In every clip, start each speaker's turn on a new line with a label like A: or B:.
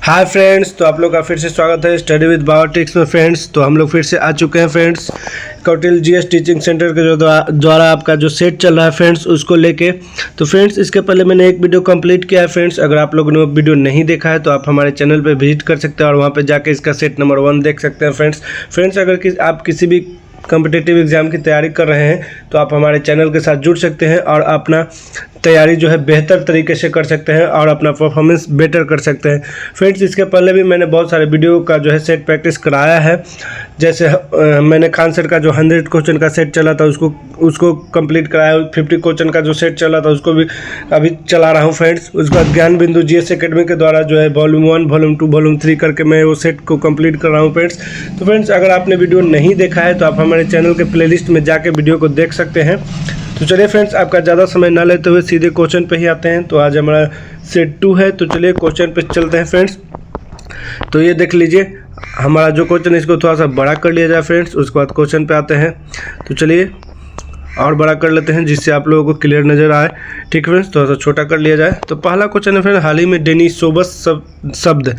A: Hi friends, तो आप लोग का फिर से स्वागत है स्टडी विद बायोटिक्स में। फ्रेंड्स, तो हम लोग फिर से आ चुके हैं friends Kautilya GS teaching centre के जो द्वारा आपका जो सेट चल रहा है फ्रेंड्स उसको लेके। तो फ्रेंड्स, इसके पहले मैंने एक वीडियो कंप्लीट किया है फ्रेंड्स। अगर आप लोगों ने वो वीडियो नहीं देखा है तो आप हमारे चैनल पे विजिट कर सकते हैं और वहाँ पे जाके इसका सेट नंबर 1 देख सकते हैं फ्रेंड्स। अगर आप किसी भी कॉम्पिटिटिव एग्जाम की तैयारी कर रहे हैं तो आप हमारे चैनल के साथ जुड़ सकते हैं और अपना तैयारी जो है बेहतर तरीके से कर सकते हैं और अपना परफॉर्मेंस बेटर कर सकते हैं फ्रेंड्स। इसके पहले भी मैंने बहुत सारे वीडियो का जो है सेट प्रैक्टिस कराया है। जैसे मैंने खान सर का जो 100 क्वेश्चन का सेट चला था उसको कंप्लीट कराया। 50 क्वेश्चन का जो सेट चला था उसको भी अभी चला रहा हूँ फ्रेंड्स। उसके बाद ज्ञान बिंदु जीएस एकेडमी के द्वारा जो है वॉल्यूम 1, वॉल्यूम 2, वॉल्यूम 3 करके मैं वो सेट को कंप्लीट कर रहा हूँ फ्रेंड्स। तो फ्रेंड्स, अगर आपने वीडियो नहीं देखा है तो आप हमारे चैनल के प्लेलिस्ट में जाके वीडियो को देख सकते हैं। तो चलिए फ्रेंड्स, आपका ज़्यादा समय ना लेते हुए सीधे क्वेश्चन पे ही आते हैं। तो आज हमारा सेट 2 है, तो चलिए क्वेश्चन पे चलते हैं फ्रेंड्स। तो ये देख लीजिए, हमारा जो क्वेश्चन है इसको थोड़ा सा बड़ा कर लिया जाए फ्रेंड्स। उसके बाद क्वेश्चन पे आते हैं। तो चलिए और बड़ा कर लेते हैं जिससे आप लोगों को क्लियर नज़र आए। ठीक है फ्रेंड्स, थोड़ा सा छोटा कर लिया जाए। तो पहला क्वेश्चन है फ्रेंड्स, हाल ही में डेनिसोबस शब्द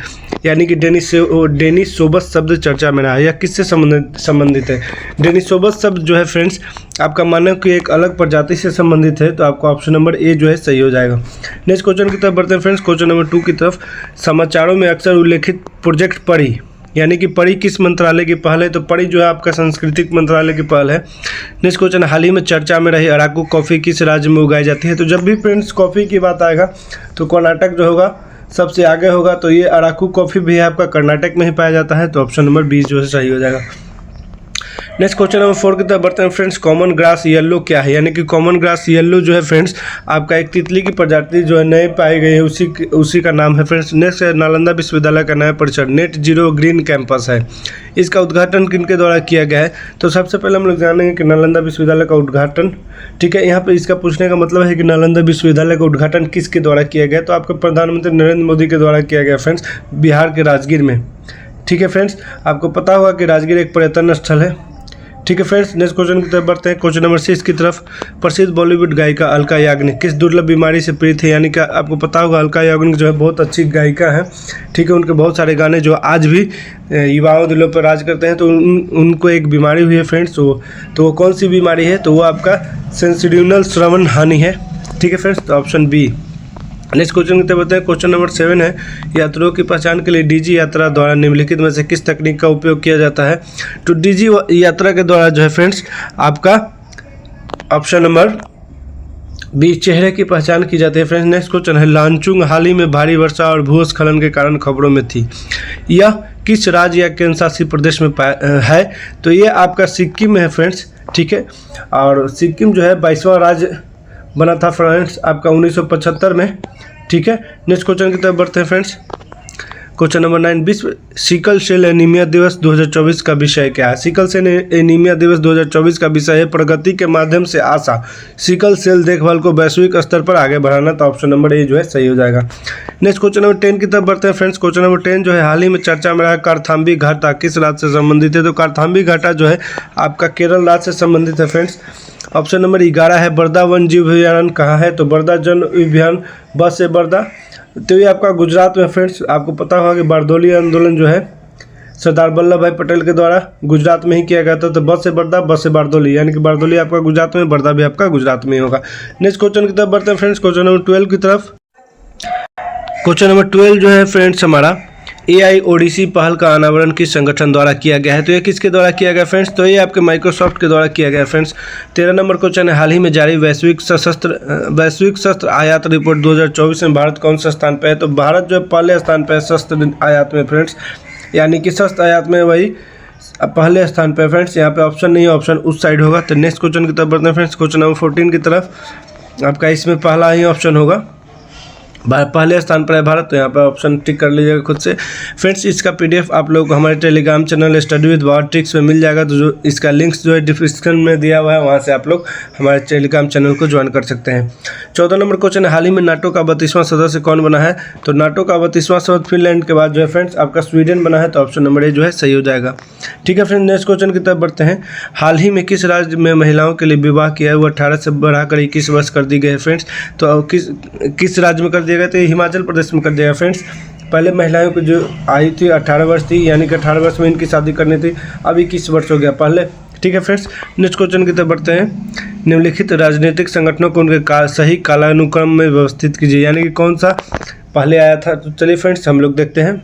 A: यानी कि डेनिसोबस शब्द चर्चा में रहा है। यह किससे संबंधित है? डेनिसोबस शब्द जो है फ्रेंड्स आपका मानव की एक अलग प्रजाति से संबंधित है। तो आपका ऑप्शन नंबर ए जो है सही हो जाएगा। नेक्स्ट क्वेश्चन की तरफ बढ़ते हैं फ्रेंड्स। क्वेश्चन नंबर 2 की तरफ, समाचारों में अक्सर उल्लेखित प्रोजेक्ट पढ़ी यानी कि पढ़ी किस मंत्रालय की पहल है? तो पढ़ी जो है आपका सांस्कृतिक मंत्रालय की पहल है। नेक्स्ट क्वेश्चन, हाल ही में चर्चा में रही अराकू कॉफ़ी किस राज्य में उगाई जाती है? तो जब भी फ्रेंड्स कॉफ़ी की बात आएगा तो कर्नाटक जो होगा सबसे आगे होगा। तो ये अराकू कॉफ़ी भी आपका कर्नाटक में ही पाया जाता है। तो ऑप्शन नंबर 20 जो है सही हो जाएगा। नेक्स्ट क्वेश्चन नंबर 4 की तरफ बढ़ते हैं फ्रेंड्स। कॉमन ग्रास येलो क्या है? यानी कि कॉमन ग्रास येलो जो है फ्रेंड्स आपका एक तितली की प्रजाति जो है नए पाई गई है, उसी का नाम है फ्रेंड्स। नेक्स्ट है, नालंदा विश्वविद्यालय का नया परिसर नेट जीरो ग्रीन कैंपस है। इसका उद्घाटन किनके द्वारा किया गया है? तो सबसे पहले हम लोग जानेंगे कि नालंदा विश्वविद्यालय का उद्घाटन, ठीक है, यहाँ पर इसका पूछने का मतलब है कि नालंदा विश्वविद्यालय का उद्घाटन किसके द्वारा किया गया? तो आपका प्रधानमंत्री नरेंद्र मोदी के द्वारा किया गया फ्रेंड्स, बिहार के राजगीर में। ठीक है फ्रेंड्स, आपको पता होगा कि राजगीर एक पर्यटन स्थल है। ठीक है फ्रेंड्स, नेक्स्ट क्वेश्चन की तरफ बढ़ते हैं। क्वेश्चन नंबर 6 की तरफ, प्रसिद्ध बॉलीवुड गायिका अलका याग्निक किस दुर्लभ बीमारी से पीड़ित है? यानी कि आपको पता होगा अलका याग्निक जो है बहुत अच्छी गायिका है। ठीक है, उनके बहुत सारे गाने जो आज भी युवाओं दिलों पर राज करते हैं। तो उनको एक बीमारी हुई है फ्रेंड्स। तो वो कौन सी बीमारी है? तो वो आपका सेंसिड्यूनल श्रवण हानि है। ठीक है फ्रेंड्स, तो ऑप्शन बी। नेक्स्ट क्वेश्चन की तरफ बढ़ते हैं। क्वेश्चन नंबर 7 है, यात्रियों की पहचान के लिए डीजी यात्रा द्वारा निम्नलिखित में से किस तकनीक का उपयोग किया जाता है? तो डीजी यात्रा के द्वारा जो है फ्रेंड्स आपका ऑप्शन नंबर बी, चेहरे की पहचान की जाती है फ्रेंड्स। नेक्स्ट क्वेश्चन है, लांचुंग हाल ही में भारी वर्षा और भूस्खलन के कारण खबरों में थी। यह किस राज्य या केंद्र शासित प्रदेश में है? तो ये आपका सिक्किम में है फ्रेंड्स। ठीक है, और सिक्किम जो है 22वां राज्य बना था फ्रेंड्स आपका 1975 में। ठीक है, नेक्स्ट क्वेश्चन की तरफ बढ़ते हैं फ्रेंड्स। क्वेश्चन नंबर 9, विश्व सिकल सेल एनीमिया दिवस 2024 का विषय क्या है? सिकल सेल एनीमिया दिवस 2024 का विषय है प्रगति के माध्यम से आशा, सिकल सेल देखभाल को वैश्विक स्तर पर आगे बढ़ाना। तो ऑप्शन नंबर ए जो है सही हो जाएगा। नेक्स्ट क्वेश्चन नंबर 10 की तरफ बढ़ते हैं फ्रेंड्स। क्वेश्चन नंबर 10 जो है, हाल ही में चर्चा में रहा कारथाम्बी घाटा किस राज्य से संबंधित है? तो कारथाम्बी घाटा जो है आपका केरल राज्य से संबंधित है फ्रेंड्स। ऑप्शन नंबर 11 है, बर्दा वन जीव अभयारण्य कहाँ है? तो बर्दा जन अभियान बस से बर्दा, तो ये आपका गुजरात में फ्रेंड्स। आपको पता होगा कि बारदोली आंदोलन जो है सरदार वल्लभ भाई पटेल के द्वारा गुजरात में ही किया गया था। तो बस से बर्दा, बस से बारदोली, यानी कि बारदोली आपका गुजरात में, बर्दा भी आपका गुजरात में ही होगा। नेक्स्ट क्वेश्चन की तरफ बढ़ते हैं फ्रेंड्स। क्वेश्चन नंबर 12 की तरफ। क्वेश्चन नंबर 12 जो है फ्रेंड्स हमारा, AI ओडिसी पहल का अनावरण किस संगठन द्वारा किया गया है? तो ये किसके द्वारा किया गया फ्रेंड्स? तो ये आपके माइक्रोसॉफ्ट के द्वारा किया गया फ्रेंड्स। 13 नंबर क्वेश्चन है, हाल ही में जारी वैश्विक शस्त्र आयात रिपोर्ट 2024 में भारत कौन सा स्थान पे है? तो भारत जो है पहले स्थान पे है शस्त्र आयात में फ्रेंड्स, यानी कि शस्त्र आयात में वही पहले स्थान पे फ्रेंड्स। यहाँ पे ऑप्शन नहीं है, ऑप्शन उस साइड होगा। तो नेक्स्ट क्वेश्चन की तरफ बढ़ते हैं फ्रेंड्स। क्वेश्चन नंबर 14 की तरफ, आपका इसमें पहला ही ऑप्शन होगा, पहले स्थान पर है भारत। तो यहाँ पर ऑप्शन टिक कर लीजिएगा खुद से फ्रेंड्स। इसका PDF आप लोग को हमारे Telegram channel study with biotics में मिल जाएगा। तो जो इसका लिंक्स जो है डिस्क्रिप्शन में दिया हुआ है, वहाँ से आप लोग हमारे टेलीग्राम चैनल को ज्वाइन कर सकते हैं। 14 नंबर क्वेश्चन है, हाल ही में नाटो का 32वां सदस्य कौन बना है? तो नाटो का 32वां सदस्य फिनलैंड के बाद जो है फ्रेंड्स आपका स्वीडन बना है। तो ऑप्शन नंबर ए जो है सही हो जाएगा। ठीक है फ्रेंड्स, नेक्स्ट क्वेश्चन की तरफ बढ़ते हैं। हाल ही में किस राज्य में महिलाओं के लिए विवाह किया हुआ 18 से बढ़ाकर 21 वर्ष कर दी गई है फ्रेंड्स? तो किस राज्य में कर दिया गया? तो हिमाचल प्रदेश में कर दिया गया फ्रेंड्स। पहले महिलाओं को जो आयु थी 18 वर्ष थी, यानी कि 18 वर्ष में इनकी शादी करनी थी, अब 21 वर्ष हो गया पहले। ठीक है फ्रेंड्स, नेक्स्ट क्वेश्चन की तरफ बढ़ते हैं। निम्नलिखित राजनीतिक संगठनों को उनके सही कालानुक्रम में व्यवस्थित कीजिए, यानी कि कौन सा पहले आया था। तो चलिए फ्रेंड्स हम लोग देखते हैं।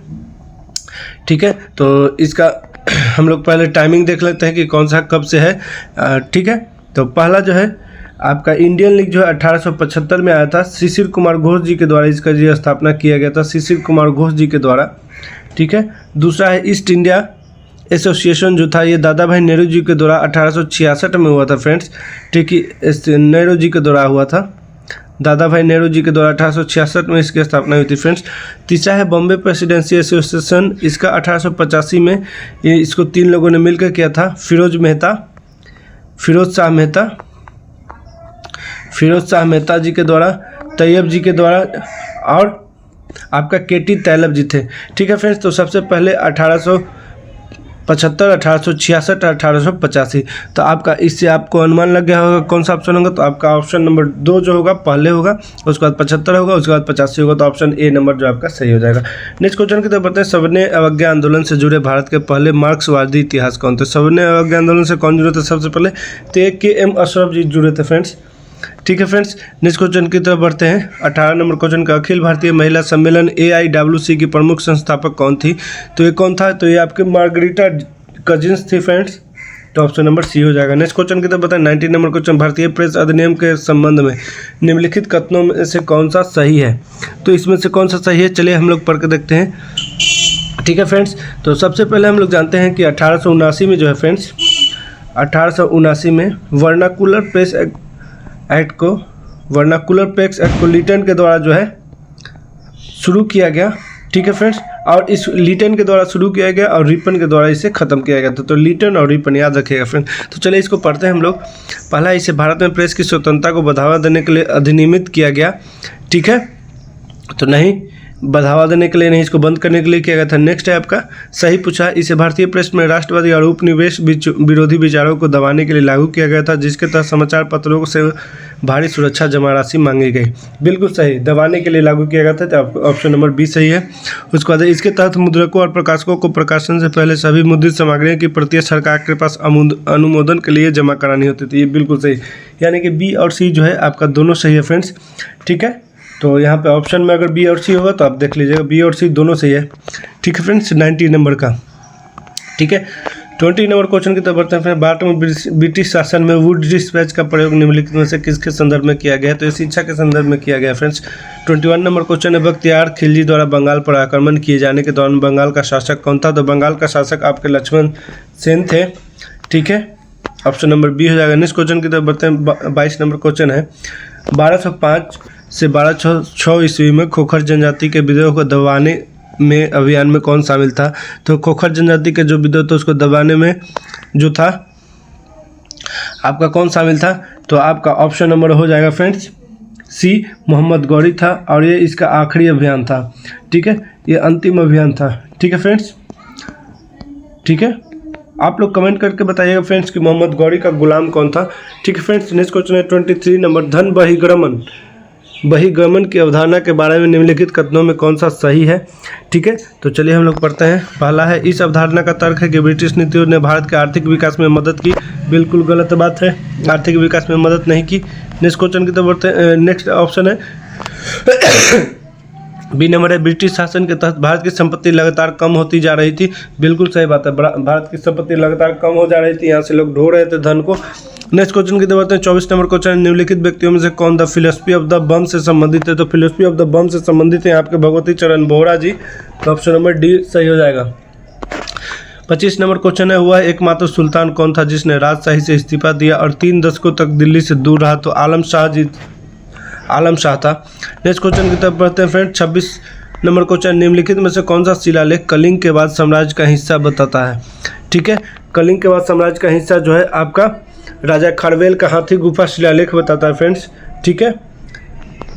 A: ठीक है, तो इसका हम लोग पहले टाइमिंग देख लेते हैं कि कौन सा कब से है। ठीक है, तो पहला जो है आपका इंडियन लीग जो है 1875 में आया था, शिशिर कुमार घोष जी के द्वारा इसका जो स्थापना किया गया था, शिशिर कुमार घोष जी के द्वारा। ठीक है, दूसरा है ईस्ट इंडिया एसोसिएशन जो था, ये दादा भाई नेहरू जी के द्वारा 1866 में हुआ था फ्रेंड्स। ठीक है, नेहरू जी के द्वारा हुआ था, दादा भाई नेहरू जी के द्वारा 1866 में इसकी स्थापना हुई थी फ्रेंड्स। तीसरा है बॉम्बे प्रेसिडेंसी एसोसिएशन, इसका 1885 में इसको 3 लोगों ने मिलकर किया था, फिरोज शाह मेहता जी के द्वारा, तैयब जी के द्वारा और आपका केटी तैलब जी थे। ठीक है फ्रेंड्स, तो सबसे पहले 1875, 1866, 1885। तो आपका इससे आपको अनुमान लग गया होगा कौन सा ऑप्शन होगा। तो आपका ऑप्शन नंबर 2 जो होगा पहले होगा, उसके बाद 75 होगा, उसके बाद 85 होगा। तो ऑप्शन ए नंबर जो आपका सही हो जाएगा। नेक्स्ट क्वेश्चन की तरफ बढ़ते हैं। सवर्णीय अवज्ञा आंदोलन से जुड़े भारत के पहले मार्क्सवादी इतिहास कौन थे। सवर्णीय अवज्ञा आंदोलन से कौन जुड़े थे सबसे पहले, तो KM अशरफ जी जुड़े थे फ्रेंड्स। ठीक है फ्रेंड्स, नेक्स्ट क्वेश्चन की तरफ बढ़ते हैं। 18 नंबर क्वेश्चन का, अखिल भारतीय महिला सम्मेलन AIWC की प्रमुख संस्थापक कौन थी। तो ये कौन था, तो ये आपके मार्गरीटा कजिन्स थी फ्रेंड्स। तो ऑप्शन नंबर सी हो जाएगा। नेक्स्ट क्वेश्चन की तरफ बताएं। 19 नंबर क्वेश्चन, भारतीय प्रेस अधिनियम के संबंध में निम्नलिखित कथनों में से कौन सा सही है। तो इसमें से कौन सा सही है, चलिए हम लोग पढ़ के देखते हैं। ठीक है फ्रेंड्स, तो सबसे पहले हम लोग जानते हैं कि 1879 में जो है फ्रेंड्स, 1879 में वर्नाकुलर प्रेस एक्ट को लिटन के द्वारा जो है शुरू किया गया। ठीक है फ्रेंड्स, और इस लिटन के द्वारा शुरू किया गया और रिपन के द्वारा इसे ख़त्म किया गया था। तो लिटन और रिपन याद रखिएगा फ्रेंड। तो चलिए इसको पढ़ते हैं हम लोग। पहला, इसे भारत में प्रेस की स्वतंत्रता को बढ़ावा देने के लिए अधिनियमित किया गया। ठीक है, तो नहीं, बढ़ावा देने के लिए नहीं, इसको बंद करने के लिए किया गया था। नेक्स्ट है आपका सही पूछा, इसे भारतीय प्रेस में राष्ट्रवादी और उपनिवेश विरोधी विचारों को दबाने के लिए लागू किया गया था, जिसके तहत समाचार पत्रों से भारी सुरक्षा जमा राशि मांगी गई। बिल्कुल सही, दबाने के लिए लागू किया गया था। तो ऑप्शन नंबर बी सही है। उसके बाद इसके तहत मुद्रकों और प्रकाशकों को प्रकाशन से पहले सभी मुद्रित सामग्रियों की प्रतियां सरकार के पास अनुमोदन के लिए जमा करानी होती थी। ये बिल्कुल सही, यानी कि बी और सी जो है आपका दोनों सही है फ्रेंड्स। ठीक है, तो यहाँ पे ऑप्शन में अगर बी और सी होगा तो आप देख लीजिएगा, बी और सी दोनों सही है। ठीक है फ्रेंड्स, 90 नंबर का। ठीक है, 20 नंबर क्वेश्चन की तरफ बढ़ते हैं फ्रेंड। भारत में ब्रिटिश शासन में वुड डिस्पैच का प्रयोग निम्नलिखित में से किसके संदर्भ में किया गया है। तो ये शिक्षा के संदर्भ में किया गया फ्रेंड्स। 21 नंबर क्वेश्चन है, बख्तियार खिलजी द्वारा बंगाल पर आक्रमण किए जाने के दौरान बंगाल का शासक कौन था। तो बंगाल का शासक आपके लक्ष्मण सेन थे। ठीक है, ऑप्शन नंबर बी हो जाएगा। नेक्स्ट क्वेश्चन की तरफ बढ़ते हैं। 22 नंबर क्वेश्चन है, 1205 से 1206 ईस्वी में खोखर जनजाति के विद्रोह को दबाने में अभियान में कौन शामिल था। तो खोखर जनजाति के जो विद्रोह था उसको दबाने में जो था आपका कौन शामिल था। तो आपका ऑप्शन नंबर हो जाएगा फ्रेंड्स सी, मोहम्मद गौरी था, और ये इसका आखिरी अभियान था। ठीक है, ये अंतिम अभियान था। ठीक है फ्रेंड्स, ठीक है, आप लोग कमेंट करके बताइएगा फ्रेंड्स कि मोहम्मद गौरी का गुलाम कौन था। ठीक है फ्रेंड्स, नेक्स्ट क्वेश्चन है 23 नंबर, धन बहिर्गमन की अवधारणा के बारे में निम्नलिखित कथनों में कौन सा सही है। ठीक है, तो चलिए हम लोग पढ़ते हैं। पहला है, इस अवधारणा का तर्क है कि ब्रिटिश नीतियों ने भारत के आर्थिक विकास में मदद की। बिल्कुल गलत बात है, आर्थिक विकास में मदद नहीं की। नेक्स्ट क्वेश्चन की तरफ बढ़ते हैं। नेक्स्ट ऑप्शन है बी नंबर है, ब्रिटिश शासन के तहत भारत की संपत्ति लगातार कम होती जा रही थी। बिल्कुल सही बात है, भारत की संपत्ति लगातार कम हो जा रही थी, यहाँ से लोग ढो रहे थे धन को। नेक्स्ट क्वेश्चन की तरफ 24 नंबर क्वेश्चन, निम्नलिखित व्यक्तियों में से कौन द फिलोसफी ऑफ द बम से संबंधित है। तो फिलोसफी ऑफ द बम से संबंधित है आपके भगवती चरण बोहरा जी। तो ऑप्शन नंबर डी सही हो जाएगा। 25 नंबर क्वेश्चन है, वह एकमात्र सुल्तान कौन था जिसने राजशाही से इस्तीफा दिया और 3 दशकों तक दिल्ली से दूर रहा। तो आलम शाह था। नेक्स्ट क्वेश्चन की तरफ बढ़ते हैं फ्रेंड। 26 नंबर क्वेश्चन, निम्नलिखित में से कौन सा शिलालेख कलिंग के बाद साम्राज्य का हिस्सा बताता है। ठीक है, कलिंग के बाद साम्राज्य का हिस्सा जो है आपका राजा खारवेल का हाथी गुफा शिलालेख बताता है फ्रेंड्स। ठीक है,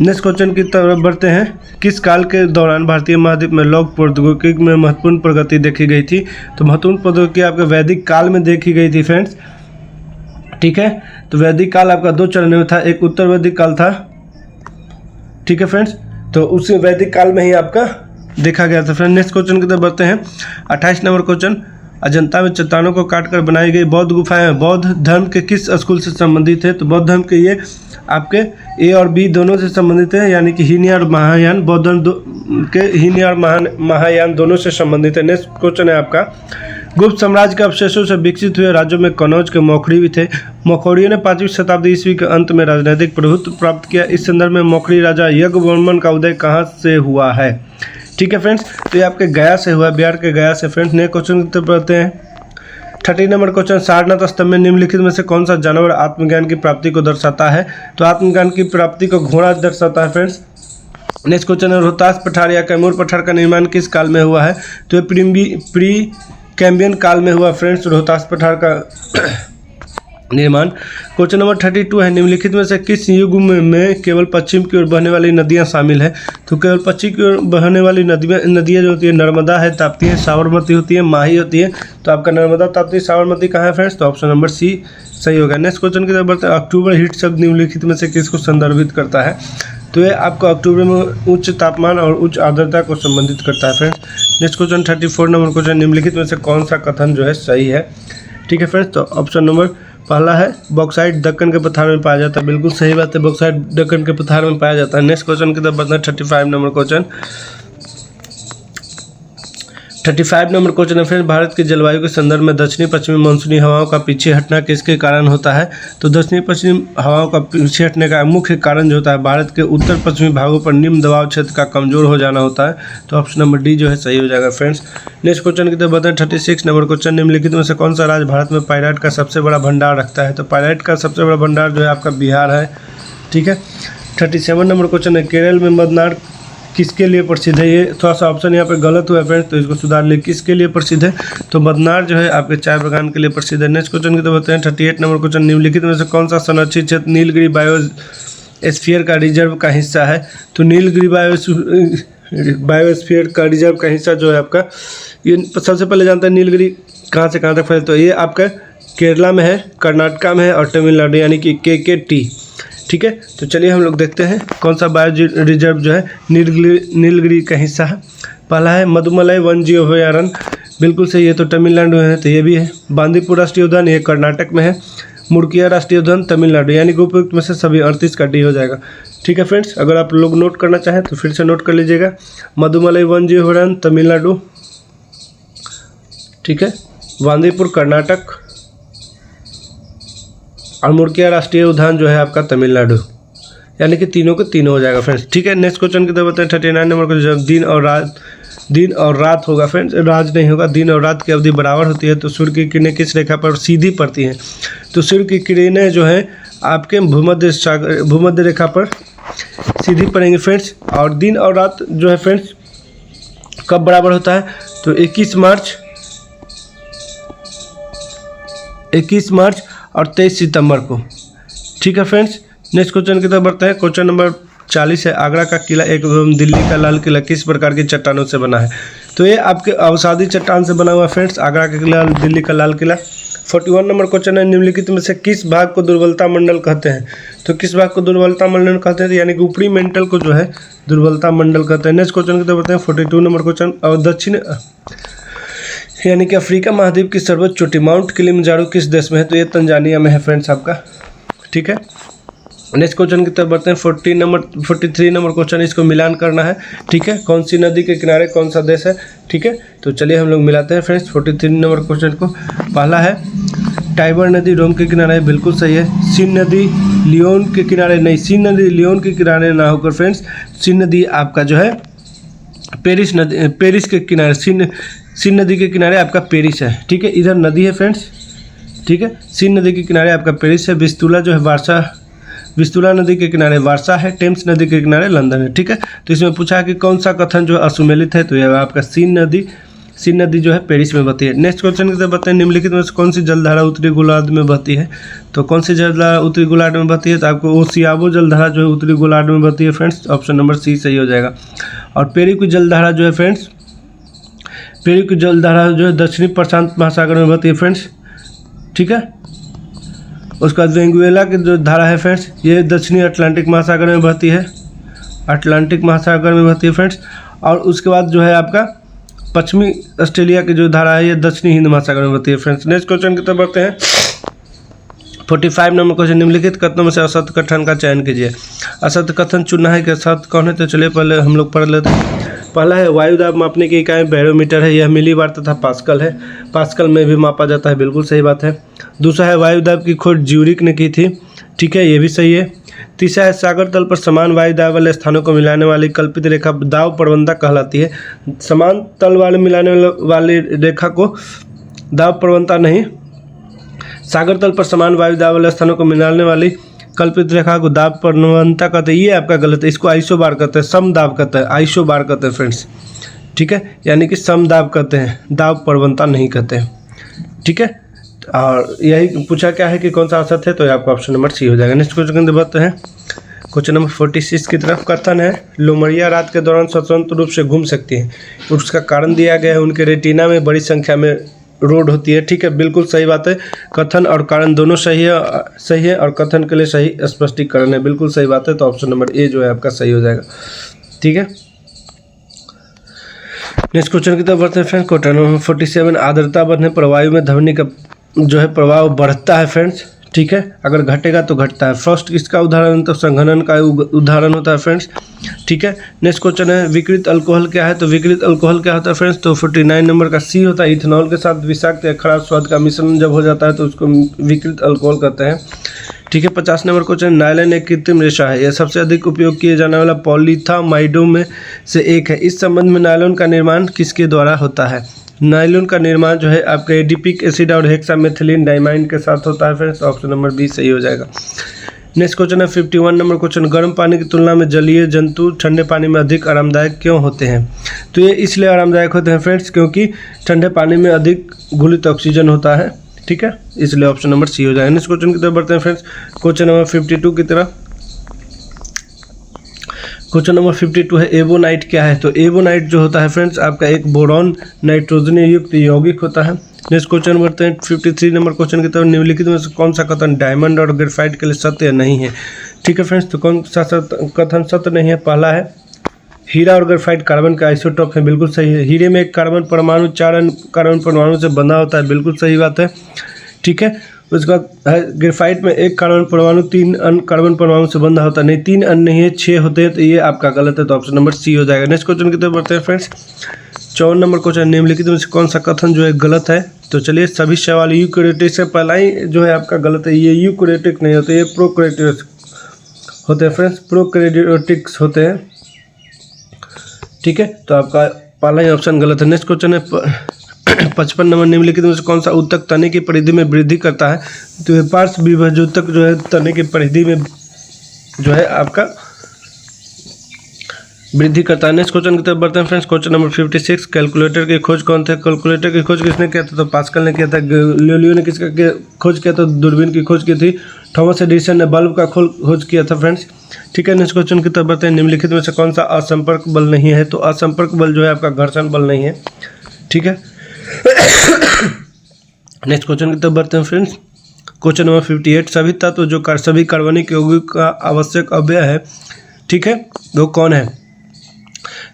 A: नेक्स्ट क्वेश्चन की तरफ बढ़ते हैं। किस काल के दौरान भारतीय महाद्वीप में लौह प्रौद्योगिकी में महत्वपूर्ण प्रगति देखी गई थी। तो महत्वपूर्ण प्रौद्योगिकी आपके वैदिक काल में देखी गई थी फ्रेंड्स। ठीक है, तो वैदिक काल आपका 2 चरण में था, एक उत्तर वैदिक काल था। ठीक है फ्रेंड्स, तो उस वैदिक काल में ही आपका देखा गया था फ्रेंड। नेक्स्ट क्वेश्चन की तरफ बढ़ते हैं। 28 नंबर क्वेश्चन, अजंता में चट्टानों को काटकर बनाई गई बौद्ध गुफाएं बौद्ध धर्म के किस स्कूल से संबंधित है? तो बौद्ध धर्म के ये आपके ए और बी दोनों से संबंधित है, यानी कि हीनयान और महायान, बौद्ध धर्म के हीनयान और महायान दोनों से संबंधित है। नेक्स्ट क्वेश्चन है आपका, गुप्त साम्राज्य के अवशेषों से विकसित हुए राज्यों में कनौज के मौखरी भी थे। मौखरियों ने 5वीं शताब्दी ईस्वी के अंत में राजनीतिक प्रभुत्व प्राप्त किया। इस संदर्भ में मौखरी राजा यज्ञवर्मन का उदय कहाँ से हुआ है? ठीक है फ्रेंड्स, तो ये आपके गया से हुआ, बिहार के गया से। फ्रेंड्स नेक्स्ट क्वेश्चन की तरफ बढ़ते हैं। 30 नंबर क्वेश्चन, सारनाथ स्तंभ में निम्नलिखित में से कौन सा जानवर आत्मज्ञान की प्राप्ति को दर्शाता है? तो आत्मज्ञान की प्राप्ति को घोड़ा दर्शाता है फ्रेंड्स। नेक्स्ट क्वेश्चन है, रोहतास पठार या कैमूर पठार का निर्माण किस काल में हुआ है? तो ये प्री कैम्बियन काल में हुआ फ्रेंड्स, रोहतास पठार का निर्माण। क्वेश्चन नंबर 32 है, निम्नलिखित में से किस युग में केवल पश्चिम की ओर बहने वाली नदियां शामिल है? तो केवल पश्चिम की ओर बहने वाली नदियां जो होती है, नर्मदा है, ताप्ती है, साबरमती होती है, माही होती है। तो आपका नर्मदा, ताप्ती, साबरमती कहाँ है फ्रेंड्स? तो ऑप्शन नंबर सी सही होगा। नेक्स्ट क्वेश्चन की तरफ बढ़ते हैं। अक्टूबर हीट शब्द निम्नलिखित में से किसको संदर्भित करता है? तो ये आपको अक्टूबर में उच्च तापमान और उच्च आर्द्रता को संबंधित करता है friends. Next question 34 number question, निम्नलिखित में से कौन सा कथन जो है सही है? ठीक है फ्रेंड्स, तो ऑप्शन नंबर पहला है बॉक्साइट दक्कन के पठार में पाया जाता है, बिल्कुल सही बात है, बॉक्साइट दक्कन के पठार में पाया जाता है। नेक्स्ट क्वेश्चन की तरफ बढ़ना है। 35 नंबर क्वेश्चन, 35 नंबर क्वेश्चन है फ्रेंड, भारत की जलवायु के संदर्भ में दक्षिणी पश्चिमी मानसूनी हवाओं का पीछे हटना किसके कारण होता है? तो दक्षिणी पश्चिमी हवाओं का पीछे हटने का मुख्य कारण जो होता है, भारत के उत्तर पश्चिमी भागों पर निम्न दबाव क्षेत्र का कमजोर हो जाना होता है। तो ऑप्शन नंबर डी जो है सही हो जाएगा फ्रेंड्स। नेक्स्ट क्वेश्चन की तरफ बताएं। 36 नंबर क्वेश्चन, निम्नलिखित में से कौन सा राज्य भारत में पायराइट का सबसे बड़ा भंडार रखता है? तो पायराइट का सबसे बड़ा भंडार जो है आपका बिहार है। ठीक है। 37 नंबर क्वेश्चन है, केरल में मदनार किसके लिए प्रसिद्ध है? ये थोड़ा सा ऑप्शन यहाँ पे गलत हुआ है फ्रेंड्स, तो इसको सुधार ले। किसके लिए प्रसिद्ध है? तो मदनार जो है आपके चाय बागान के लिए प्रसिद्ध है। नेक्स्ट क्वेश्चन की तरफ बताते हैं। 38 नंबर क्वेश्चन, निम्नलिखित में से कौन सा संरक्षित क्षेत्र नीलगिरी बायोस्फीयर का रिजर्व का हिस्सा है? तो नीलगिरी बायोस्फीयर का रिजर्व का हिस्सा जो है आपका, ये सबसे पहले जानते हैं नीलगिरी कहाँ से कहाँ तक फैले। तो ये आपका केरला में है, कर्नाटका में है और तमिलनाडु, यानी कि KKT। ठीक है, तो चलिए हम लोग देखते हैं कौन सा बायो रिजर्व जो है नीलगिरी का हिस्सा है। पहला है मधुमलाई वन्यजीव अभयारण्य, बिल्कुल सही है, तो तमिलनाडु में है, तो ये भी है। बांदीपुर राष्ट्रीय उद्यान, ये कर्नाटक में है। मुड़किया राष्ट्रीय उद्यान तमिलनाडु, यानी कि उपयुक्त में से सभी 38 का डी हो जाएगा। ठीक है फ्रेंड्स, अगर आप लोग नोट करना चाहें तो फिर से नोट कर लीजिएगा। मधुमलाई वन्यजीव अभयारण्य तमिलनाडु, ठीक है, बांदीपुर कर्नाटक और मुड़किया राष्ट्रीय उद्यान जो है आपका तमिलनाडु, यानी कि तीनों के तीनों हो जाएगा फ्रेंड्स। ठीक है। नेक्स्ट क्वेश्चन की तरफ बताएं। 39 नंबर को, जब दिन और रात होगा फ्रेंड्स, रात नहीं होगा, दिन और रात की अवधि बराबर होती है तो सूर्य की किरणें किस रेखा पर सीधी पड़ती हैं? तो सूर्य की किरणें जो है आपके भूमध्य रेखा पर सीधी पड़ेंगे फ्रेंड्स। और दिन और रात जो है फ्रेंड्स कब बराबर होता है? तो 21 मार्च और 23 सितंबर को। ठीक है फ्रेंड्स। नेक्स्ट क्वेश्चन की तरफ बढ़ते हैं। क्वेश्चन नंबर 40 है, आगरा का किला एवं दिल्ली का लाल किला किस प्रकार की चट्टानों से बना है? तो ये आपके अवसादी चट्टान से बना हुआ फ्रेंड्स, आगरा का किला, दिल्ली का लाल किला। 41 नंबर क्वेश्चन है, निम्नलिखित में से किस भाग को दुर्बलता मंडल कहते हैं? तो किस भाग को दुर्बलता मंडल कहते हैं? यानी कि ऊपरी मेंटल को जो है दुर्बलता मंडल कहते हैं। नेक्स्ट क्वेश्चन की तरफ बढ़ते हैं। 42 नंबर क्वेश्चन, और दक्षिण यानी कि अफ्रीका महाद्वीप की सर्वोच्च चोटी माउंट किलिमंजारो किस देश में है? तो ये तंजानिया में है फ्रेंड्स आपका। ठीक है। नेक्स्ट क्वेश्चन की तरफ बढ़ते हैं। 43 नंबर क्वेश्चन, इसको मिलान करना है। ठीक है, कौन सी नदी के किनारे कौन सा देश है? ठीक है, तो चलिए हम लोग मिलाते हैं फ्रेंड्स 43 नंबर क्वेश्चन को। पहला है टाइबर नदी रोम के किनारे है, बिल्कुल सही है। सीन नदी लियोन के किनारे नहीं, सीन नदी लियोन के किनारे ना होकर फ्रेंड्स, सीन नदी आपका जो है पेरिस के किनारे, सीन नदी के किनारे आपका पेरिस है। ठीक है, इधर नदी है फ्रेंड्स। ठीक है, सीन नदी के किनारे आपका पेरिस है। विस्तुला जो है वारसा, विस्तुला नदी के किनारे वारसा है। टेम्स नदी के किनारे लंदन है। ठीक है, तो इसमें पूछा कि कौन सा कथन जो असुमेलित है? तो यह आपका सीन नदी जो है पेरिस में बहती है। नेक्स्ट क्वेश्चन की तरफ बताएं। निम्नलिखित में से कौन सी जलधारा उत्तरी गोलार्ध में बहती है? तो कौन सी जलधारा उत्तरी गोलार्ध में बहती है? तो आपको ओसियाबो जलधारा जो है उत्तरी गोलार्ध में बहती है फ्रेंड्स, ऑप्शन नंबर सी सही हो जाएगा। और पेरिक्यू जलधारा जो है फ्रेंड्स, पेरिक्यू जलधारा जो है दक्षिणी प्रशांत महासागर में बहती है फ्रेंड्स। ठीक है, उसके बाद वेंगुएला की जो धारा है फ्रेंड्स, ये दक्षिणी अटलांटिक महासागर में बहती है, अटलांटिक महासागर में बहती है फ्रेंड्स। और उसके बाद जो है आपका पश्चिमी ऑस्ट्रेलिया की जो धारा है ये दक्षिणी हिंद महासागर में होती है फ्रेंड्स। नेक्स्ट क्वेश्चन की तरफ बढ़ते हैं। 45 नंबर क्वेश्चन, निम्नलिखित कथनों में से असत्य कथन का चयन कीजिए। असत्य कथन चुनना है कि असत्य कौन है, तो चलिए पहले हम लोग पढ़ लेते हैं। पहला है वायु दाब मापने की इकाई बैरोमीटर है, यह मिलीबार तथा पास्कल है, पास्कल में भी मापा जाता है, बिल्कुल सही बात है। दूसरा है वायु दाब की खोज ज्यूरिक ने की थी, ठीक है, ये भी सही है। तीसरा है सागर तल पर समान वायु दाब वाले स्थानों को मिलाने वाली कल्पित रेखा दाब प्रवणता कहलाती है। समान तल वाले मिलाने वाली रेखा को दाब प्रवणता नहीं, सागर तल पर समान वायु दाब वाले स्थानों को मिलाने वाली कल्पित रेखा को दाब प्रवणता कहते हैं। ये आपका गलत है, इसको आइसोबार कहते हैं, सम दाब कहते हैं, आइसोबार कहते हैं फ्रेंड्स, ठीक है, यानी कि सम दाब कहते हैं, दाब प्रवणता नहीं कहते हैं, ठीक है। और यही पूछा क्या है कि कौन सा असत्य है, तो आपका ऑप्शन नंबर सी हो जाएगा। नेक्स्ट क्वेश्चन की बात है क्वेश्चन नंबर 46 की तरफ। कथन है लोमड़िया रात के दौरान स्वतंत्र रूप से घूम सकती है, उसका कारण दिया गया है उनके रेटिना में बड़ी संख्या में रोड होती है, ठीक है, बिल्कुल सही बात है। कथन और कारण दोनों सही है और कथन के लिए सही स्पष्टीकरण है, बिल्कुल सही बात है। तो ऑप्शन नंबर ए जो है आपका सही हो जाएगा, ठीक है। नेक्स्ट क्वेश्चन की तरफ बढ़ते हैं फ्रेंड्स। क्वेश्चन नंबर 47, आर्द्रता बढ़ने पर वायु में ध्वनि का जो है प्रभाव बढ़ता है फ्रेंड्स, ठीक है, अगर घटेगा तो घटता है। फर्स्ट इसका उदाहरण तो संघनन का उदाहरण होता है फ्रेंड्स, ठीक है। नेक्स्ट क्वेश्चन है विकृत अल्कोहल क्या है, तो विकृत अल्कोहल क्या होता है फ्रेंड्स, तो 49 नंबर का सी होता है। इथेनॉल के साथ विषाक्त या खराब स्वाद का मिश्रण जब हो जाता है तो उसको विकृत अल्कोहल कहते हैं, ठीक है। 50 नंबर क्वेश्चन, नायलॉन एक कृत्रिम रेशा है, यह सबसे अधिक उपयोग किए जाने वाला पॉलीथामाइडों में से एक है। इस संबंध में नायलॉन का निर्माण किसके द्वारा होता है। नायलॉन का निर्माण जो है आपके एडिपिक एसिड और हेक्सामेथिलीन डाइमाइन के साथ होता है फ्रेंड्स। ऑप्शन नंबर बी सही हो जाएगा। नेक्स्ट क्वेश्चन है 51 नंबर क्वेश्चन, गर्म पानी की तुलना में जलीय जंतु ठंडे पानी में अधिक आरामदायक क्यों होते हैं, तो ये इसलिए आरामदायक होते हैं फ्रेंड्स क्योंकि ठंडे पानी में अधिक घुलित ऑक्सीजन होता है, ठीक है, इसलिए ऑप्शन नंबर सी हो जाएगा। नेक्स्ट क्वेश्चन की तरफ बढ़ते हैं फ्रेंड्स। क्वेश्चन नंबर 52 की तरफ। क्वेश्चन नंबर 52 है एबोनाइट क्या है, तो एबोनाइट जो होता है फ्रेंड्स आपका एक बोरॉन नाइट्रोजन युक्त यौगिक होता है। नेक्स्ट क्वेश्चन बढ़ते हैं 53 नंबर क्वेश्चन की तरफ। निम्नलिखित में से कौन सा कथन डायमंड और ग्रेफाइट के लिए सत्य नहीं है, ठीक है फ्रेंड्स, तो कौन सा कथन सत्य नहीं है। पहला है हीरा और ग्रेफाइट कार्बन का आइसोटोप है, बिल्कुल सही है। हीरे में एक कार्बन परमाणु 4 अन्य कार्बन परमाणु से बंधा होता है, बिल्कुल सही बात है, ठीक है। उसके बाद है ग्रेफाइट में एक कार्बन परमाणु 3 अन्य कार्बन परमाणु से बंधा होता है, नहीं 3 अन्य नहीं है 6 होते हैं, तो ये आपका गलत है, तो ऑप्शन नंबर सी हो जाएगा। नेक्स्ट क्वेश्चन की तरफ बढ़ते हैं फ्रेंड्स। 54 नंबर क्वेश्चन, निम्नलिखित में से कौन सा कथन जो है गलत है, तो चलिए सभी सवाल यूकैरियोटिक से पहला ही जो है आपका गलत है, ये यूकैरियोटिक नहीं होते, ये प्रोकैरियोटिक होते हैं फ्रेंड्स, प्रोकैरियोटिक्स होते हैं, ठीक है, तो आपका पहला ही ऑप्शन गलत है। नेक्स्ट क्वेश्चन है 55 नंबर, निम्नलिखित में से कौन सा ऊतक तने की परिधि में वृद्धि करता है, तो ये पार्श्व विभाजोतक जो है तने की परिधि में जो है आपका वृद्धि करता है। नेक्स्ट क्वेश्चन की तरफ बढ़ते हैं फ्रेंड्स। क्वेश्चन नंबर 56, कैलकुलेटर की खोज कौन थे, कैलकुलेटर की खोज किसने किया था, तो पास्कल ने किया था। गैलीलियो ने किसका खोज किया था, दूरबीन की खोज की थी। थॉमस एडिसन ने बल्ब का खोज किया था फ्रेंड्स, ठीक है। नेक्स्ट क्वेश्चन की तरफ बढ़ते हैं। निम्नलिखित में से कौन सा असंपर्क बल नहीं है, तो असंपर्क बल जो है आपका घर्षण बल नहीं है, ठीक है। नेक्स्ट क्वेश्चन की तरफ बढ़ते हैं फ्रेंड्स। क्वेश्चन नंबर 58, सभी तत्व जो सभी कार्बनिक यौगिक का आवश्यक अवयव है, ठीक है, वो कौन है,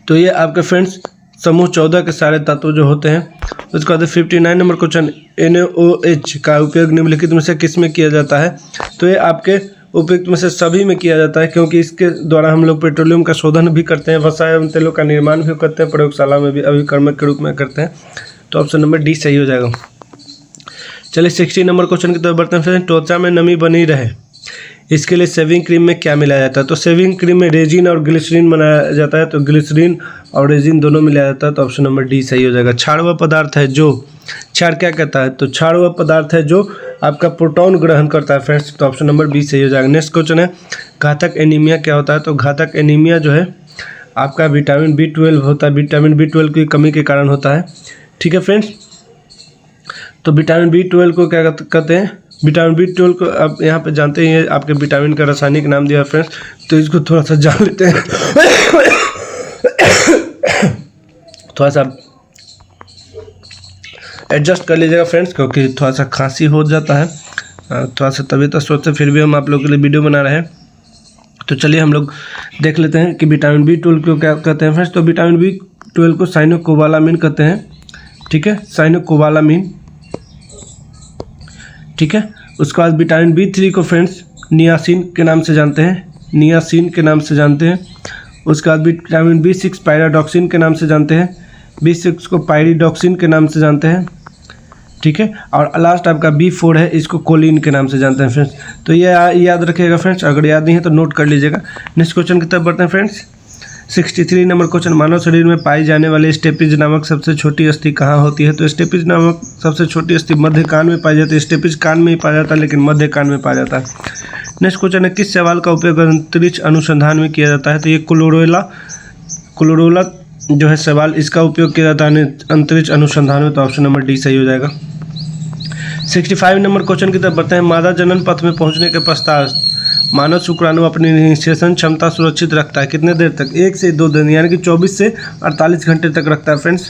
A: तो ये आपके फ्रेंड्स समूह 14 के सारे तत्व जो होते हैं। उसके बाद 59 नंबर क्वेश्चन, NaOH का उपयोग निम्नलिखित में से किस में किया जाता है, तो ये आपके उपयुक्त में से सभी में किया जाता है, क्योंकि इसके द्वारा हम लोग पेट्रोलियम का शोधन भी करते हैं, वसा एवं तेलों का निर्माण भी करते हैं, प्रयोगशाला में भी अभिकर्मक के रूप में करते हैं, तो ऑप्शन नंबर डी सही हो जाएगा। चलिए 60 नंबर क्वेश्चन की तरफ बढ़ते हैं। त्वचा में नमी बनी रहे इसके लिए शेविंग क्रीम में क्या मिलाया जाता है, तो शेविंग क्रीम में रेजिन और ग्लिसरीन बनाया जाता है, तो ग्लिसरीन और रेजिन दोनों मिलाया जाता है, तो ऑप्शन नंबर डी सही हो जाएगा। क्षार वह पदार्थ है जो, क्षार क्या कहता है, तो क्षार वह पदार्थ है जो आपका प्रोटॉन ग्रहण करता है फ्रेंड्स, तो ऑप्शन नंबर बी सही हो जाएगा। नेक्स्ट क्वेश्चन है घातक एनीमिया क्या होता है, तो घातक एनीमिया जो है आपका विटामिन B12 होता है, विटामिन B12 की कमी के कारण होता है, ठीक है फ्रेंड्स। तो विटामिन B12 को क्या कहते हैं, विटामिन B12 को आप यहाँ पे जानते हैं, आपके विटामिन का रासायनिक नाम दिया है फ्रेंड्स, तो इसको थोड़ा सा जान लेते हैं। थोड़ा सा एडजस्ट कर लीजिएगा फ्रेंड्स, क्योंकि थोड़ा सा खांसी हो जाता है, थोड़ा सा तबीयत अस्वस्थ है, फिर भी हम आप लोगों के लिए वीडियो बना रहे हैं, तो चलिए हम लोग देख लेते हैं कि विटामिन B12 को क्या कहते हैं फ्रेंड्स। तो विटामिन B12 को साइनोकोबालामिन कहते हैं, ठीक है, साइनोकोबालामिन, ठीक है। उसके बाद विटामिन B3 को फ्रेंड्स नियासिन के नाम से जानते हैं, नियासिन के नाम से जानते हैं। उसके बाद विटामिन B6 पायराडॉक्सिन के नाम से जानते हैं, B6 को पायरिडॉक्सिन के नाम से जानते हैं, ठीक है। और लास्ट आपका B4 है, इसको कोलिन के नाम से जानते हैं फ्रेंड्स। तो ये याद रखिएगा फ्रेंड्स, अगर याद नहीं है तो नोट कर लीजिएगा। नेक्स्ट क्वेश्चन की तरफ बढ़ते हैं फ्रेंड्स। 63 नंबर क्वेश्चन, मानव शरीर में पाई जाने वाली स्टेपिज नामक सबसे छोटी अस्थि कहाँ होती है? तो स्टेपिज नामक सबसे छोटी अस्थि मध्य कान में पाई जाती है। स्टेपिज कान में ही पाया जाता है, लेकिन मध्य कान में पाया जाता है। नेक्स्ट क्वेश्चन है, किस सवाल का उपयोग अंतरिक्ष अनुसंधान में किया जाता है? तो ये क्लोरोला जो है सवाल, इसका उपयोग किया जाता है अंतरिक्ष अनुसंधान में। तो ऑप्शन नंबर डी सही हो जाएगा। 65 नंबर क्वेश्चन की तरफ बढ़ते हैं। मादा जनन पथ में पहुंचने के पश्चात मानव शुक्राणु अपनी निषेचन क्षमता सुरक्षित रखता है कितने देर तक? 1 से 2 दिन, यानी कि 24 से 48 घंटे तक रखता है फ्रेंड्स,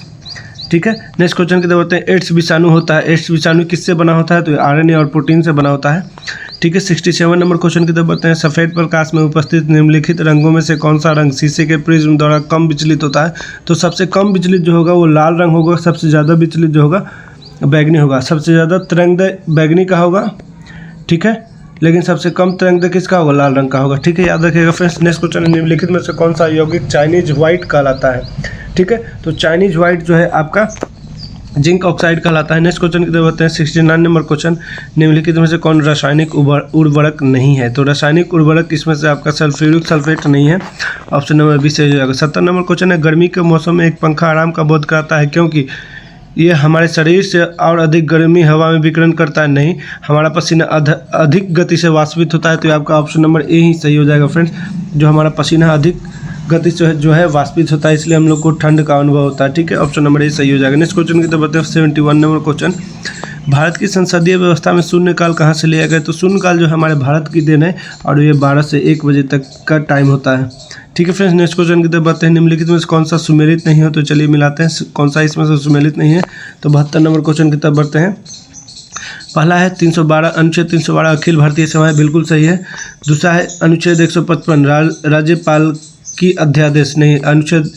A: ठीक है। नेक्स्ट क्वेश्चन की तरफ बढ़ते हैं। एड्स विषाणु होता है, एड्स विषाणु किससे बना होता है? तो RNA और प्रोटीन से बना होता है, ठीक है। 67 नंबर क्वेश्चन की तरफ बढ़ते हैं। सफ़ेद प्रकाश में उपस्थित निम्नलिखित रंगों में से कौन सा रंग शीशे के प्रिज्म द्वारा कम विचलित होता है? तो सबसे कम विचलित जो होगा वो लाल रंग होगा, सबसे ज़्यादा विचलित जो होगा बैगनी होगा। सबसे ज़्यादा तरंगदैर्घ्य बैगनी का होगा, ठीक है, लेकिन सबसे कम तरंगदैर्घ्य किसका होगा? लाल रंग का होगा, ठीक है, याद रखिएगा फ्रेंड्स। नेक्स्ट क्वेश्चन, निम्नलिखित में से कौन सा यौगिक चाइनीज व्हाइट कहलाता है? ठीक है, तो चाइनीज व्हाइट जो है आपका जिंक ऑक्साइड कहलाता है। नेक्स्ट क्वेश्चन की तरफ बढ़ते हैं। 69 नंबर क्वेश्चन, निम्नलिखित में से कौन रासायनिक उर्वरक नहीं है? तो रासायनिक उर्वरक इसमें से आपका सल्फ्यूरिक सल्फेट नहीं है, ऑप्शन नंबर बी सही हो जाएगा। 70 नंबर क्वेश्चन है, गर्मी के मौसम में एक पंखा आराम का बोध कराता है क्योंकि ये हमारे शरीर से और अधिक गर्मी हवा में विकिरण करता है? नहीं, हमारा पसीना अधिक गति से वाष्पित होता है। तो आपका ऑप्शन नंबर ए ही सही हो जाएगा फ्रेंड्स। जो हमारा पसीना अधिक गति से जो है वाष्पित होता है, इसलिए हम लोग को ठंड का अनुभव होता है, ठीक है, ऑप्शन नंबर ए सही हो जाएगा। नेक्स्ट क्वेश्चन की तरफ बढ़ते हैं। 71 नंबर क्वेश्चन, भारत की संसदीय व्यवस्था में शून्यकाल कहाँ से लिया गया? तो शून्यकाल जो हमारे भारत की देन है और ये 12 से 1 बजे तक का टाइम होता है, ठीक है फ्रेंड्स। नेक्स्ट क्वेश्चन की तरफ बढ़ते हैं। निम्नलिखित में से कौन सा सुमेलित नहीं हो? तो चलिए मिलाते हैं कौन सा इसमें से सुमेलित नहीं है। तो 72 नंबर क्वेश्चन की तरफ बढ़ते हैं। पहला है 312 अनुच्छेद 312 अखिल भारतीय सेवाएं, बिल्कुल सही है। दूसरा है अनुच्छेद 155 राज्यपाल की अध्यादेश नहीं, अनुच्छेद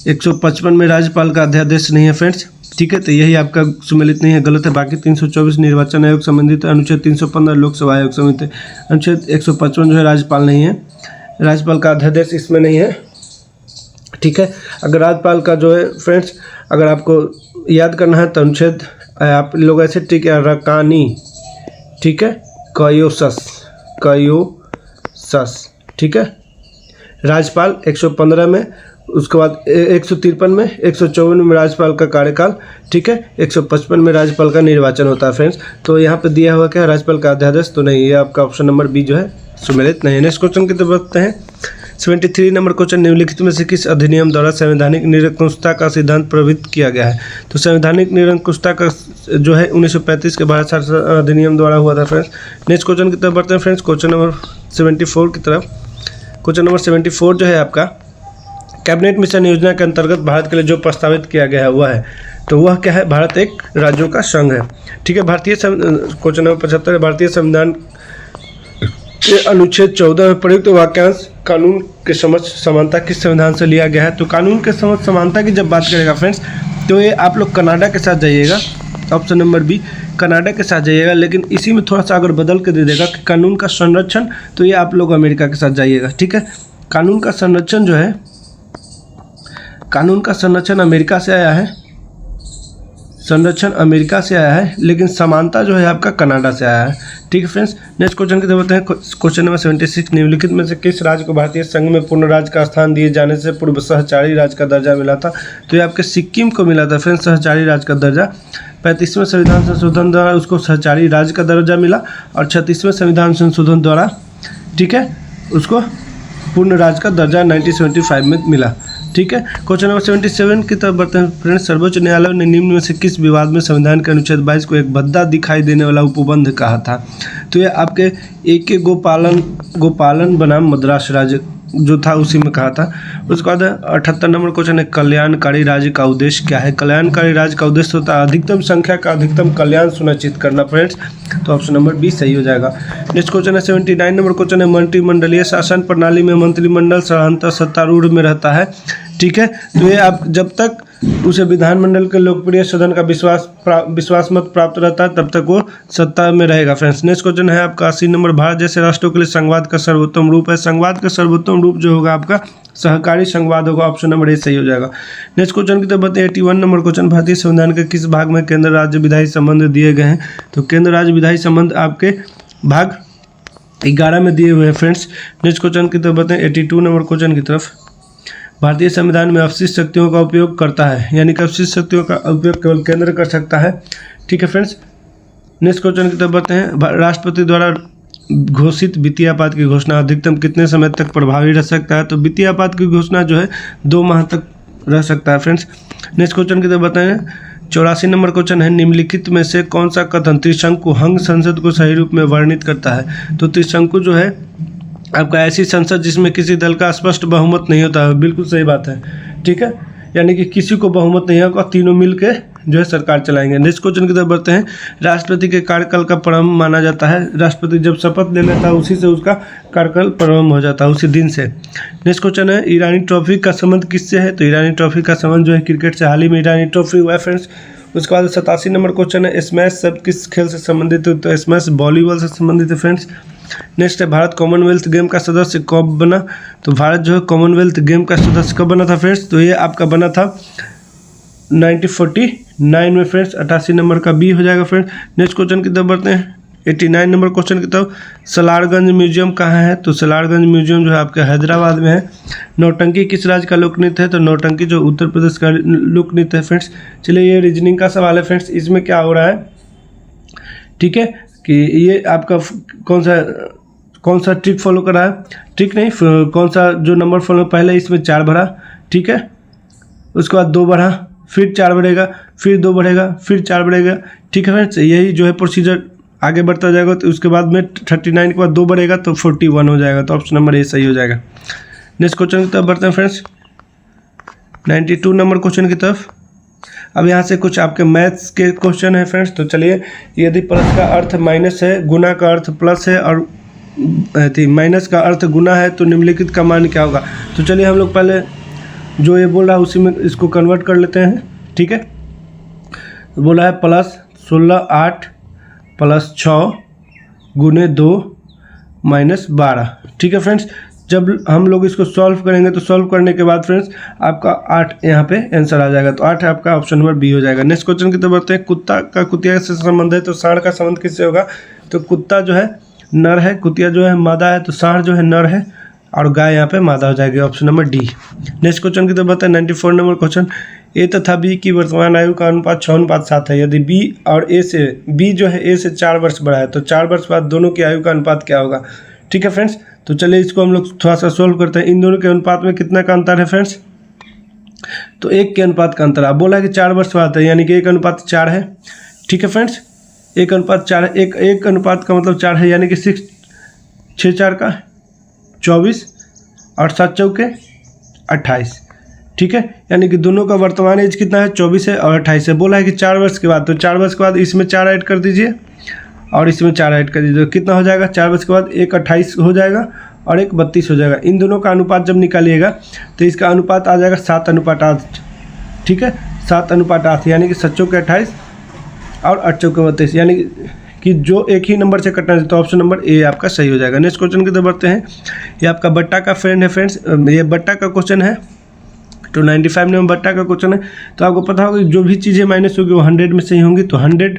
A: 155 में राज्यपाल का अध्यादेश नहीं है फ्रेंड्स, ठीक है, तो यही आपका सुमेलित नहीं है, गलत है। बाकी 324 निर्वाचन आयोग संबंधित, अनुच्छेद 315 लोकसभा आयोग संबंधित, अनुच्छेद 155 जो है राज्यपाल नहीं है, राज्यपाल का अध्यादेश इसमें नहीं है, ठीक है। अगर राज्यपाल का जो है फ्रेंड्स, अगर आपको याद करना है तो अनुच्छेद आप लोग ऐसे, ठीक है, रकानी, ठीक है, कयोसस, ठीक है, राज्यपाल 115 में, उसके बाद 153 में, 154 में राज्यपाल का कार्यकाल, ठीक है, 155 में राज्यपाल का निर्वाचन होता है फ्रेंड्स। तो यहाँ पे दिया हुआ क्या है? राज्यपाल का अध्यादेश, तो नहीं, ये आपका ऑप्शन नंबर बी जो है सुमेलित नहीं है। नेक्स्ट क्वेश्चन की तरफ बढ़ते हैं। 73 नंबर क्वेश्चन, निम्नलिखित में से किस अधिनियम द्वारा संवैधानिक निरंकुशता का सिद्धांत प्रवृत्त किया गया है? तो संवैधानिक निरंकुशता का जो है 1935 के भारत शासन अधिनियम द्वारा हुआ था फ्रेंड्स। नेक्स्ट क्वेश्चन की तरफ बढ़ते हैं फ्रेंड्स। क्वेश्चन नंबर 74 की तरफ। क्वेश्चन नंबर 74 जो है आपका कैबिनेट मिशन योजना के अंतर्गत भारत के लिए जो प्रस्तावित किया गया है वह है, तो वह क्या है? भारत एक राज्यों का संघ है, ठीक है। क्वेश्चन नंबर 75, भारतीय संविधान के अनुच्छेद 14 में प्रयुक्त वाक्यांश कानून के समक्ष समानता किस संविधान से लिया गया है? तो कानून के समक्ष समानता की जब बात करेगा फ्रेंड्स, तो ये आप लोग कनाडा के साथ जाइएगा, ऑप्शन नंबर बी कनाडा के साथ जाइएगा, लेकिन इसी में थोड़ा सा अगर बदल के दे देगा कि कानून का संरक्षण, तो ये आप लोग अमेरिका के साथ जाइएगा, ठीक है। कानून का संरक्षण जो है, कानून का संरक्षण अमेरिका से आया है, संरक्षण अमेरिका से आया है, लेकिन समानता जो है आपका कनाडा से आया है, ठीक है फ्रेंड्स। नेक्स्ट क्वेश्चन की तरफ हैं। क्वेश्चन नंबर 76, निम्नलिखित में से किस राज्य को भारतीय संघ में पूर्ण राज्य का स्थान दिए जाने से पूर्व सहचारी राज्य का दर्जा मिला था? तो ये आपके सिक्किम को मिला था फ्रेंड्स सहचारी राज्य का दर्जा। 35वें संविधान संशोधन द्वारा उसको सहचारी राज्य का दर्जा मिला और 36वें संविधान संशोधन द्वारा, ठीक है, उसको पूर्ण राज्य का दर्जा 1975 में मिला, ठीक है। क्वेश्चन नंबर 77 की तरफ बढ़ते हैं फ्रेंड्स। सर्वोच्च न्यायालय ने निम्न में से किस विवाद में संविधान के अनुच्छेद 22 को एक भद्दा दिखाई देने वाला उपबंध कहा था? तो ये आपके AK गोपालन बनाम मद्रास राज्य जो था उसी में कहा था। उसके बाद 78 नंबर क्वेश्चन है, कल्याणकारी राज्य का उद्देश्य क्या है? कल्याणकारी राज्य का उद्देश्य होता है अधिकतम संख्या का अधिकतम कल्याण सुनिश्चित करना फ्रेंड्स। तो ऑप्शन नंबर बी सही हो जाएगा। नेक्स्ट क्वेश्चन है 79 नंबर क्वेश्चन है, मंत्रिमंडलीय शासन प्रणाली में मंत्रिमंडल साधारणतः सत्तारूढ़ में रहता है। ठीक है, तो ये आप जब तक उसे विधानमंडल के लोकप्रिय सदन का विश्वास मत प्राप्त रहता है तब तक वो सत्ता में रहेगा फ्रेंड्स। नेक्स्ट क्वेश्चन है आपका 80 नंबर, भारत जैसे राष्ट्रों के लिए संघवाद का सर्वोत्तम रूप है। संघवाद का सर्वोत्तम रूप जो होगा आपका सहकारी संघवाद होगा। ऑप्शन नंबर ए सही हो जाएगा। नेक्स्ट क्वेश्चन की तरफ 81 नंबर क्वेश्चन, भारतीय संविधान के किस भाग में केंद्र राज्य विधायी संबंध दिए गए हैं? तो केंद्र राज्य विधायी संबंध आपके भाग 11 में दिए हुए हैं फ्रेंड्स। नेक्स्ट क्वेश्चन की तरफ 82 नंबर क्वेश्चन की तरफ, भारतीय संविधान में अपशिष्ट शक्तियों का उपयोग करता है, यानी कि अपशिष्ट शक्तियों का उपयोग केवल केंद्र कर सकता है। ठीक है फ्रेंड्स। नेक्स्ट क्वेश्चन की तरफ बढ़ते हैं, राष्ट्रपति द्वारा घोषित वित्तीय आपात की घोषणा अधिकतम कितने समय तक प्रभावी रह सकता है? तो वित्तीय आपात की घोषणा जो है 2 माह तक रह सकता है फ्रेंड्स। नेक्स्ट क्वेश्चन की तरफ बताएं, 84 नंबर क्वेश्चन है, निम्नलिखित में से कौन सा कथन त्रिशंकु हंग संसद को सही रूप में वर्णित करता है? तो त्रिशंकु जो है आपका ऐसी संसद जिसमें किसी दल का स्पष्ट बहुमत नहीं होता है। बिल्कुल सही बात है। ठीक है, यानी कि किसी को बहुमत नहीं होगा, तीनों मिल के जो है सरकार चलाएंगे। नेक्स्ट क्वेश्चन की तरफ बढ़ते हैं, राष्ट्रपति के कार्यकाल का प्रारंभ माना जाता है। राष्ट्रपति जब शपथ ले लेता है उसी से उसका कार्यकाल प्रारंभ हो जाता है, उसी दिन से। नेक्स्ट क्वेश्चन है, ईरानी ट्रॉफी का संबंध किससे है? तो ईरानी ट्रॉफी का संबंध जो है क्रिकेट से। हाल ही में ईरानी ट्रॉफी हुआ है फ्रेंड्स। उसके बाद 87 नंबर क्वेश्चन है, स्मैश सब किस खेल से संबंधित है? तो स्मैश वॉलीबॉल से संबंधित है फ्रेंड्स। नेक्स्ट है, भारत कॉमनवेल्थ गेम का सदस्य कब बना? तो भारत जो है कॉमनवेल्थ गेम का सदस्य कब बना था फ्रेंड्स? तो ये आपका बना था 1949 में फ्रेंड्स। 88 नंबर का बी हो जाएगा फ्रेंड्स। नेक्स्ट क्वेश्चन की तरफ बढ़ते हैं, 89 नंबर क्वेश्चन की तरफ, सलारगंज म्यूजियम कहाँ है? तो सलारगंज म्यूजियम जो है आपके हैदराबाद में है। नौटंकी किस राज्य का लोक नृत्य है? तो नौटंकी जो उत्तर प्रदेश का लोक नृत्य है फ्रेंड्स। चलिए, ये रीजनिंग का सवाल है फ्रेंड्स। इसमें क्या हो रहा है, ठीक है, कि ये आपका कौन सा ट्रिक फॉलो कर रहा है? ट्रिक नहीं, कौन सा जो नंबर फॉलो, पहले इसमें 4 भरा, ठीक है, उसके बाद 2 बढ़ा, फिर 4 बढ़ेगा, फिर 2 बढ़ेगा, फिर 4 बढ़ेगा। ठीक है फ्रेंड्स, यही जो है प्रोसीजर आगे बढ़ता जाएगा। तो उसके बाद में 39 के बाद 2 बढ़ेगा तो 41 हो जाएगा। तो ऑप्शन नंबर ए सही हो जाएगा। नेक्स्ट क्वेश्चन की तरफ बढ़ते हैं फ्रेंड्स, 92 नंबर क्वेश्चन की तरफ। अब यहाँ से कुछ आपके मैथ्स के क्वेश्चन है फ्रेंड्स। तो चलिए, यदि प्लस का अर्थ माइनस है, गुना का अर्थ प्लस है और माइनस का अर्थ गुना है तो निम्नलिखित का मान क्या होगा? तो चलिए हम लोग पहले जो ये बोल रहा है उसी में इसको कन्वर्ट कर लेते हैं। ठीक है, बोला है प्लस 16 8 प्लस 6 गुने 2 माइनस 12। ठीक है फ्रेंड्स, जब हम लोग इसको सॉल्व करेंगे तो सॉल्व करने के बाद फ्रेंड्स आपका 8 यहाँ पे आंसर आ जाएगा। तो 8 आपका ऑप्शन नंबर बी हो जाएगा। नेक्स्ट क्वेश्चन की तरफ बढ़ते हैं, कुत्ता का कुतिया से संबंध है तो सांड का संबंध किससे होगा? तो कुत्ता जो है नर है, कुतिया जो है मादा है, तो सांड जो है नर है और गाय यहाँ पे मादा हो जाएगी। Option number D. Next question की तरफ बढ़ते हैं, 94 नंबर क्वेश्चन, ए तथा बी की वर्तमान आयु का अनुपात 6:7 है। यदि बी और ए से, बी जो है ए से 4 वर्ष बड़ा है तो 4 वर्ष बाद दोनों की आयु का अनुपात क्या होगा? ठीक है फ्रेंड्स, तो चलिए इसको हम लोग थोड़ा सा सोल्व करते हैं। इन दोनों के अनुपात में कितना का अंतर है फ्रेंड्स? तो 1 के अनुपात का अंतर। अब बोला है कि 4 वर्ष बाद है, यानी कि 1 अनुपात 4 है। ठीक है फ्रेंड्स, 1 अनुपात 4 है। एक अनुपात का मतलब 4 है, यानी कि 6 4 का 24 और 7 चौके 28। ठीक है, यानी कि दोनों का वर्तमान एज कितना है? 24 है और 28 है। बोला है कि 4 वर्ष के बाद, तो 4 वर्ष के बाद इसमें 4 ऐड कर दीजिए और इसमें 4 ऐड कर दीजिए। कितना हो जाएगा? 4 वर्ष के बाद 1 28 हो जाएगा और 1 32 हो जाएगा। इन दोनों का अनुपात जब निकालिएगा तो इसका अनुपात आ जाएगा 7:8। ठीक है, 7:8, यानी कि 7 चौके 28 और 8 चौके 32, यानी कि जो एक ही नंबर से कटना है। तो ऑप्शन नंबर ए आपका सही हो जाएगा। नेक्स्ट क्वेश्चन की तरफ बढ़ते हैं, ये आपका बट्टा का फ्रेंड है फ्रेंड्स। ये बट्टा का क्वेश्चन है, तो 95 में बट्टा का क्वेश्चन है। तो आपको पता होगा जो भी चीज़ें माइनस होगी वो 100 में से ही होंगी। तो 100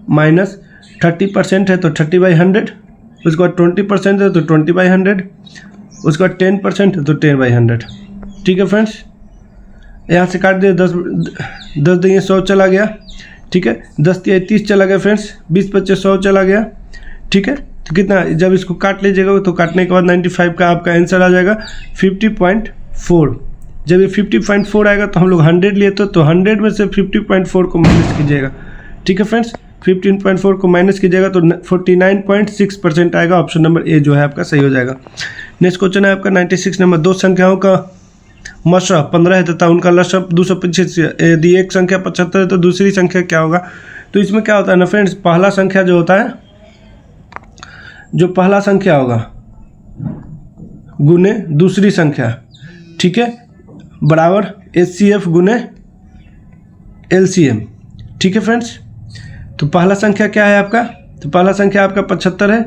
A: माइनस 30% है तो 30/100, उसके बाद 20% है तो 20/100, उसके बाद 10% है तो 10/100। ठीक है फ्रेंड्स, यहाँ से काट दिए, 10 दिए 100 चला गया। ठीक है, 10 दिए 30 चला गया फ्रेंड्स, 20 25 100 चला गया। ठीक है, तो कितना, जब इसको काट लीजिएगा तो काटने के बाद 95 का आपका आंसर आ जाएगा 50.4। जब ये 50.4 आएगा तो हम लोग 100 लिए तो 100 में से 50.4 को माइनस कीजिएगा। ठीक है फ्रेंड्स, 15.4 को माइनस कीजिएगा तो 49.6% आएगा। ऑप्शन नंबर ए जो है आपका सही हो जाएगा। नेक्स्ट क्वेश्चन है आपका 96 नंबर, दो संख्याओं का मशा 15 है तथा उनका लशब 225 है। यदि एक संख्या 75 है तो दूसरी संख्या क्या होगा? तो इसमें क्या होता है ना फ्रेंड्स, पहला संख्या जो होता है, जो पहला संख्या होगा गुने दूसरी संख्या, ठीक है, बराबर HCF गुने LCM, ठीक है फ्रेंड्स। तो पहला संख्या क्या है आपका? तो पहला संख्या आपका 75 है,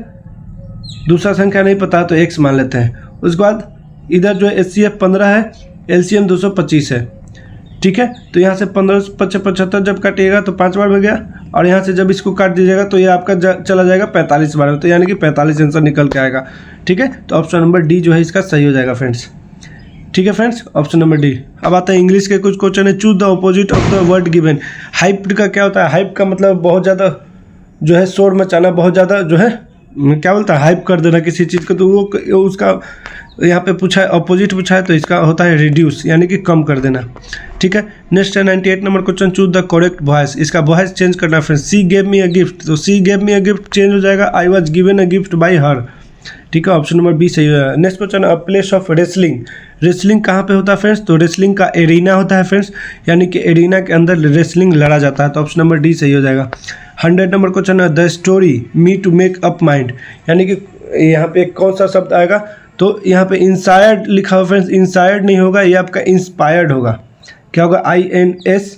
A: दूसरा संख्या नहीं पता तो x मान लेते हैं। उसके बाद इधर जो HCF 15 है, LCM 225 है, ठीक है। तो यहाँ से 15 75 जब काटिएगा तो 5 बार में गया, और यहाँ से जब इसको काट दीजिएगा तो ये आपका चला जाएगा 45 बार में, तो यानी कि 45 आंसर निकल के आएगा, ठीक है। तो ऑप्शन नंबर डी जो है इसका सही हो जाएगा फ्रेंड्स, ठीक है फ्रेंड्स, ऑप्शन नंबर डी। अब आता है इंग्लिश के कुछ क्वेश्चन है। Choose the opposite of the word given. Hype का क्या होता है? हाइप का मतलब बहुत ज़्यादा जो है शोर मचाना, बहुत ज़्यादा जो है क्या बोलता है, हाइप कर देना किसी चीज़ को। तो वो उसका यहाँ पे पूछा है, अपोजिट पूछा है, तो इसका होता है रिड्यूस, यानी कि कम कर देना, ठीक है। नेक्स्ट है 98 number question, choose the correct voice. इसका वॉइस चेंज करना friends. She gave me a gift, तो she gave me a gift change हो जाएगा I was given a gift by her, ठीक है, ऑप्शन नंबर बी सही है। Next question, a place of wrestling. Wrestling कहाँ पे होता है फ्रेंड्स? तो रेसलिंग का एरिना होता है फ्रेंड्स, यानी कि एरिना के अंदर रेसलिंग लड़ा जाता है, तो ऑप्शन नंबर डी सही हो जाएगा। 100 नंबर क्वेश्चन है, the story me to make up mind, यानी कि यहाँ पे कौन सा शब्द आएगा? तो यहाँ पे इंसायर्ड लिखा हुआ फ्रेंड्स, इंसायर्ड नहीं होगा, ये आपका इंस्पायर्ड होगा। क्या होगा? INSPIRED।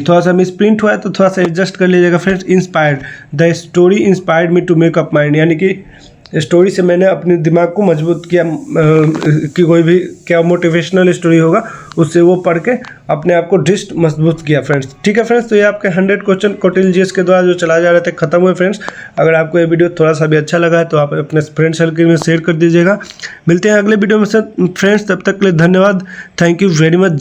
A: थोड़ा सा मिस प्रिंट हुआ है तो थोड़ा सा एडजस्ट कर लीजिएगा friends. Inspired, the story inspired me to make up mind, यानी कि स्टोरी से मैंने अपने दिमाग को मजबूत किया, कि कोई भी क्या मोटिवेशनल स्टोरी होगा उससे वो पढ़ के अपने आप को दृष्ट मजबूत किया फ्रेंड्स, ठीक है फ्रेंड्स। तो ये आपके 100 क्वेश्चन कौटिल्य जीएस के द्वारा जो चलाए जा रहे थे खत्म हुए फ्रेंड्स। अगर आपको ये वीडियो थोड़ा सा भी अच्छा लगा है तो आप अपने फ्रेंड सर्कल में शेयर कर दीजिएगा। मिलते हैं अगले वीडियो में से फ्रेंड्स, तब तक के लिए धन्यवाद, थैंक यू वेरी मच।